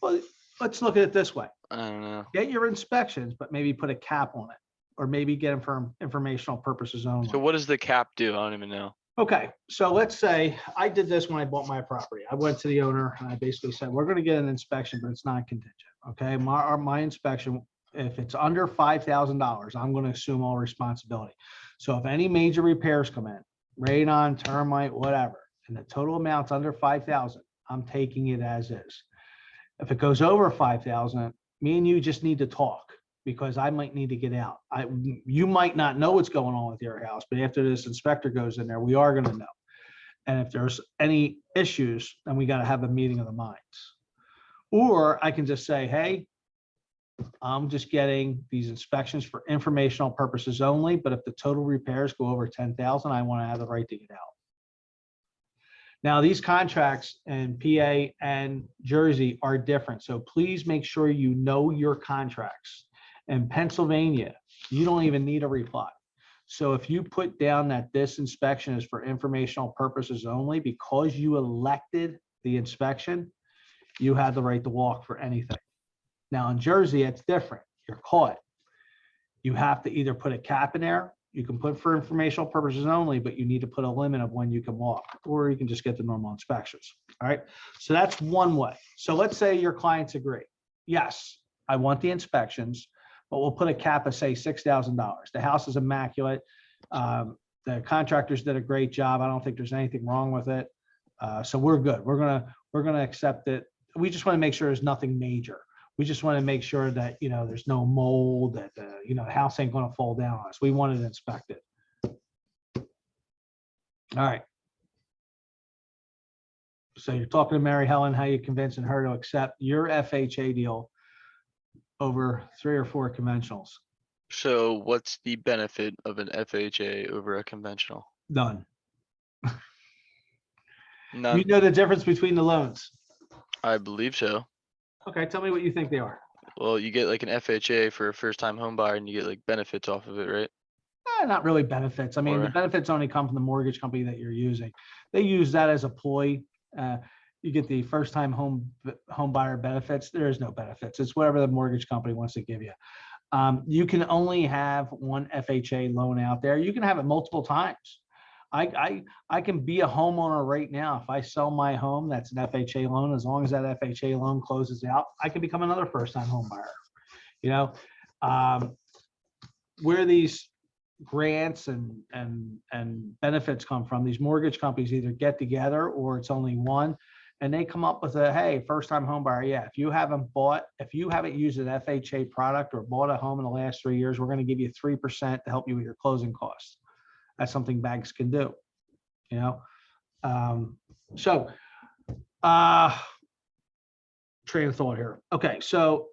Well, let's look at it this way. I don't know. Get your inspections, but maybe put a cap on it, or maybe get them for informational purposes only. So what does the cap do? I don't even know. Okay, so let's say I did this when I bought my property. I went to the owner and I basically said, we're going to get an inspection, but it's not contingent. Okay, my inspection, if it's under $5,000, I'm going to assume all responsibility. So if any major repairs come in, radon, termite, whatever, and the total amount's under 5,000, I'm taking it as is. If it goes over 5,000, me and you just need to talk, because I might need to get out. You might not know what's going on with your house, but after this inspector goes in there, we are going to know. And if there's any issues, then we got to have a meeting of the minds. Or I can just say, hey, I'm just getting these inspections for informational purposes only, but if the total repairs go over 10,000, I want to have the right to get out. Now, these contracts in PA and Jersey are different, so please make sure you know your contracts. In Pennsylvania, you don't even need a reply. So if you put down that this inspection is for informational purposes only, because you elected the inspection, you have the right to walk for anything. Now in Jersey, it's different. You're caught. You have to either put a cap in there. You can put for informational purposes only, but you need to put a limit of when you can walk, or you can just get the normal inspections. All right. So that's one way. So let's say your clients agree. Yes, I want the inspections, but we'll put a cap of, say, $6,000. The house is immaculate. The contractors did a great job. I don't think there's anything wrong with it. So we're good. We're gonna accept it. We just want to make sure there's nothing major. We just want to make sure that, there's no mold, that the house ain't going to fall down on us. We want it inspected. All right. So you're talking to Mary Helen, how you convincing her to accept your FHA deal over 3 or 4 conventionals? So what's the benefit of an FHA over a conventional? None. None. You know the difference between the loans? I believe so. Okay, tell me what you think they are. Well, you get like an FHA for a first-time home buyer, and you get like benefits off of it, right? Not really benefits. I mean, the Or- benefits only come from the mortgage company that you're using. They use that as a ploy. You get the first-time home buyer benefits. There is no benefits. It's whatever the mortgage company wants to give you. You can only have one FHA loan out there. You can have it multiple times. I can be a homeowner right now. If I sell my home, that's an FHA loan. As long as that FHA loan closes out, I can become another first-time home buyer. Where these grants and benefits come from, these mortgage companies either get together, or it's only one, and they come up with hey, first time home buyer. Yeah, if you haven't used an FHA product or bought a home in the last 3 years, we're going to give you 3% to help you with your closing costs. That's something banks can do, you know? So, train of thought here. Okay, so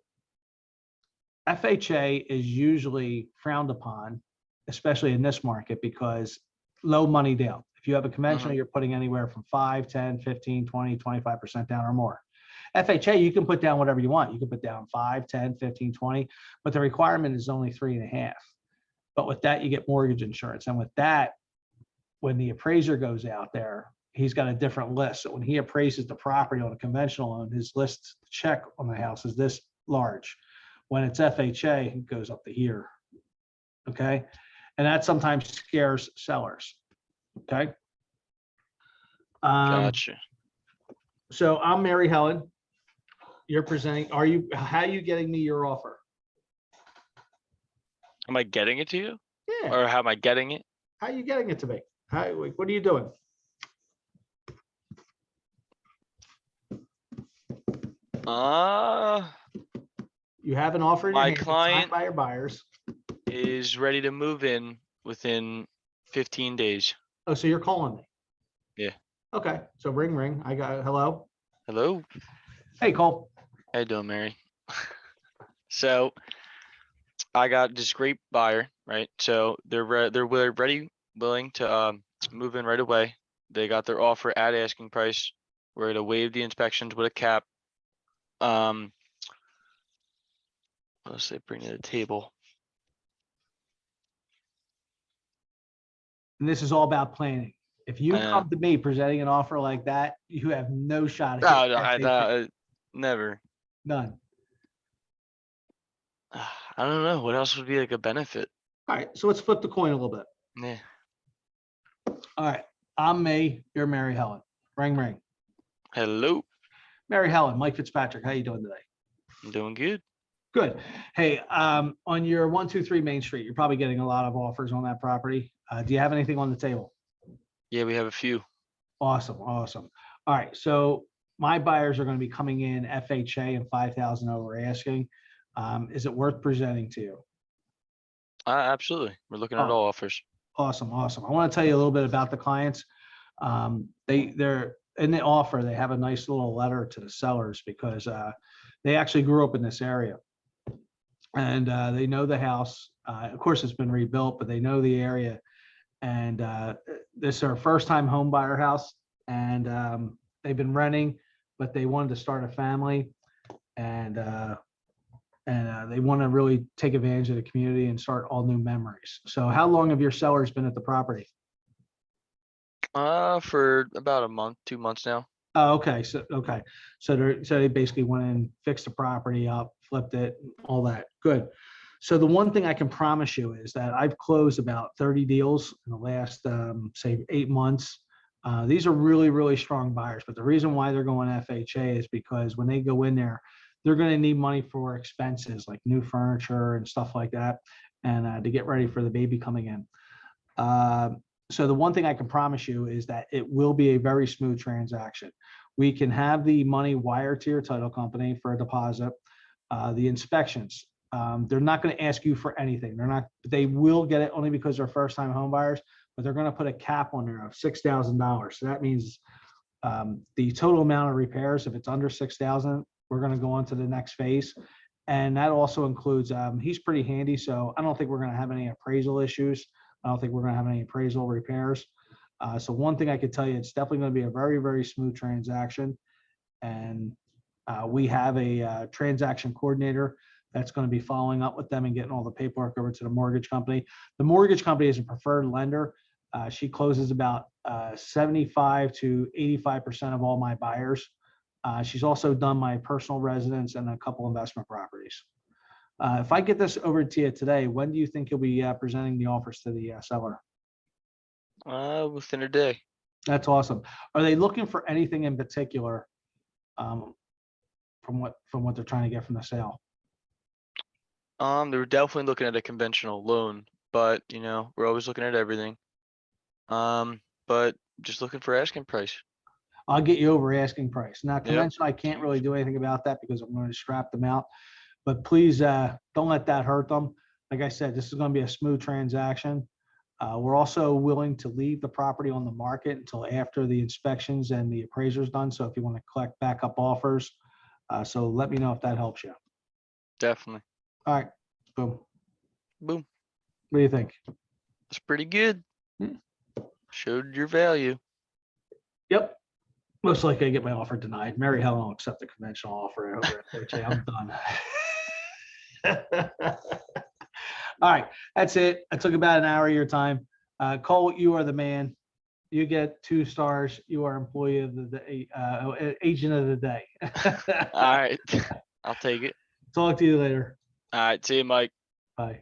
FHA is usually frowned upon, especially in this market, because low money down. If you have a conventional, you're putting anywhere from 5, 10, 15, 20, 25% down or more. FHA, you can put down whatever you want. You can put down 5, 10, 15, 20, but the requirement is only 3.5. But with that, you get mortgage insurance. And with that, when the appraiser goes out there, he's got a different list. So when he appraises the property on a conventional loan, his list check on the house is this large. When it's FHA, it goes up to here. Okay. And that sometimes scares sellers. Okay. Gotcha. So I'm Mary Helen. You're presenting. How are you getting me your offer? Am I getting it to you? Yeah. Or how am I getting it? How are you getting it to me? What are you doing? You have an offer in your My hand, signed client by your buyers. is ready to move in within 15 days. Oh, so you're calling me? Yeah. Okay. So ring. I got hello. Hello. Hey, Cole. How you doing, Mary? So I got this great buyer, right? So they're ready, willing to move in right away. They got their offer at asking price. We're gonna waive the inspections with a cap. What else they bring to the table? And this is all about planning. If you come to me presenting an offer like that, you have no shot at No, never. None. I don't know what else would be like a benefit. All right, so let's flip the coin a little bit. Yeah. All right, I'm May. You're Mary Helen. Ring. Hello. Mary Helen, Mike Fitzpatrick. How you doing today? I'm doing good. Good. Hey, on your 123 Main Street, you're probably getting a lot of offers on that property. Do you have anything on the table? Yeah, we have a few. Awesome. All right, so my buyers are going to be coming in FHA and 5,000 over asking. Is it worth presenting to you? Absolutely. We're looking at all offers. Awesome. I want to tell you a little bit about the clients. They're in the offer. They have a nice little letter to the sellers because they actually grew up in this area, and they know the house. Of course, it's been rebuilt, but they know the area. And this is our first time home buyer house, and they've been renting, but they wanted to start a family, and they want to really take advantage of the community and start all new memories. So how long have your sellers been at the property? For about a month, 2 months now. Oh, okay. So they basically went in, fixed the property up, flipped it, all that. Good. So the one thing I can promise you is that I've closed about 30 deals in the last, say, 8 months. These are really, really strong buyers. But the reason why they're going FHA is because when they go in there, they're going to need money for expenses like new furniture and stuff like that, and to get ready for the baby coming in. So the one thing I can promise you is that it will be a very smooth transaction. We can have the money wired to your title company for a deposit. The inspections, they're not going to ask you for anything. They will get it only because they're first time home buyers, but they're going to put a cap on there of $6,000. So that means the total amount of repairs, if it's under 6,000, we're going to go on to the next phase. And that also includes, he's pretty handy. So I don't think we're going to have any appraisal issues. I don't think we're going to have any appraisal repairs. So one thing I could tell you, it's definitely going to be a very, very smooth transaction. And we have a transaction coordinator that's going to be following up with them and getting all the paperwork over to the mortgage company. The mortgage company is a preferred lender. She closes about 75 to 85% of all my buyers. She's also done my personal residence and a couple investment properties. If I get this over to you today, when do you think you'll be presenting the offers to the seller? Within a day. That's awesome. Are they looking for anything in particular from what they're trying to get from the sale? They were definitely looking at a conventional loan, but we're always looking at everything. But just looking for asking price. I'll get you over asking price. Now, conventional, I can't really do anything about that because I'm going to strap them out. But please don't let that hurt them. Like I said, this is going to be a smooth transaction. We're also willing to leave the property on the market until after the inspections and the appraiser's done. So if you want to collect backup offers, so let me know if that helps you. Definitely. All right, boom. Boom. What do you think? It's pretty good. Hmm. Showed your value. Yep. Most likely I get my offer denied. Mary Helen will accept the conventional offer over at FHA. I'm done. All right, that's it. I took about an hour of your time. Cole, you are the man. You get 2 stars. You are employee of the day, agent of the day. All right. I'll take it. Talk to you later. All right. See you, Mike. Bye.